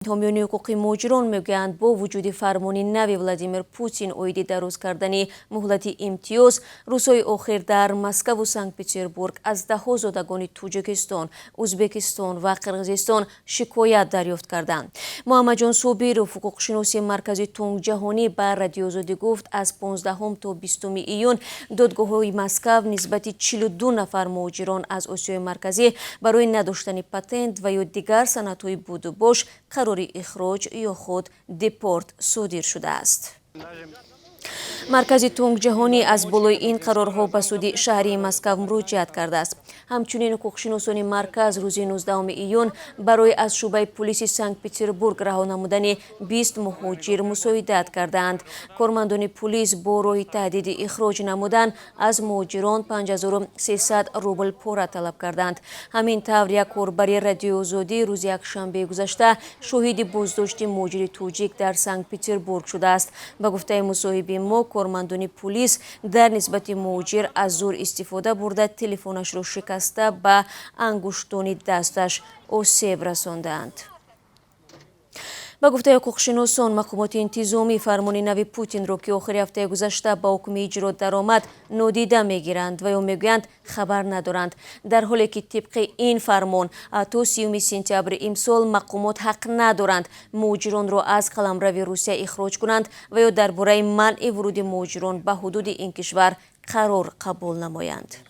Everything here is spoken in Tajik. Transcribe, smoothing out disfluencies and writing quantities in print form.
ҳомиёни ҳуқуқи муҳоҷирон мегӯянд бо вуҷуди фармони нави Владимир Путин оиди дароз кардани муҳлати имтиёз, рӯзҳои охир дар Москву Санкт-Петербург аз даҳо зодагони Тоҷикистон, Ӯзбекистон ва Қирғизистон шикоят дарёфт карданд. Муҳаммаҷон Собиров, ҳуқуқшиноси маркази тонкҷаҳонӣ ба радиозодӣ гуфт, аз 15 то 20 июн додгоҳҳои Москв нисбати 42 нафар муҳоҷирон аз Осиёи марказӣ барои надоштани патент ва ё дигар санадҳои будубош қарори ихроҷ ё худ депорт содир шудааст. Маркази тонкҷаҳонӣ аз болои ин қарорҳо ба суди шаҳрии Москв муроҷиат кардааст. Ҳамчунин ҳуқуқшиносони марказ рӯзи 19 июн барои аз шӯъбаи полиси Санкт-Петербург раҳо намудани 20 муҳоҷир мусоидат кардаанд. Кормандони полис бо роҳи таҳдиди ихроҷ намудан аз муҳоҷирон 5300 рубл пора талаб карданд. Ҳамин тавр як корбари радиозодӣ рӯзи якшанбеи гузашта шоҳиди боздошти муҳоҷири тоҷик дар Санкт-Петербург шудааст. Ба гуфтаи мусоҳиби мо, кормандони полис дар нисбати муҳоҷир аз зӯр истифода бурда телефонашро шикаста ба ангуштони дасташ осеб расонданд. Ба гуфтаи ҳуқуқшиносон, мақомоти интизомӣ фармони нави Путинро, ки охири ҳафтаи гузашта ба ҳукми иҷро даромад, нодида мегиранд ва ё мегӯянд хабар надоранд, дар ҳоле ки тибқи ин фармон то 30 сентябри имсол мақомот ҳақ надоранд муҳоҷиронро аз қаламрави Русия ихроҷ кунанд ва ё дар бораи манъи вуруди муҳоҷирон ба ҳудуди ин кишвар қарор қабул намоянд.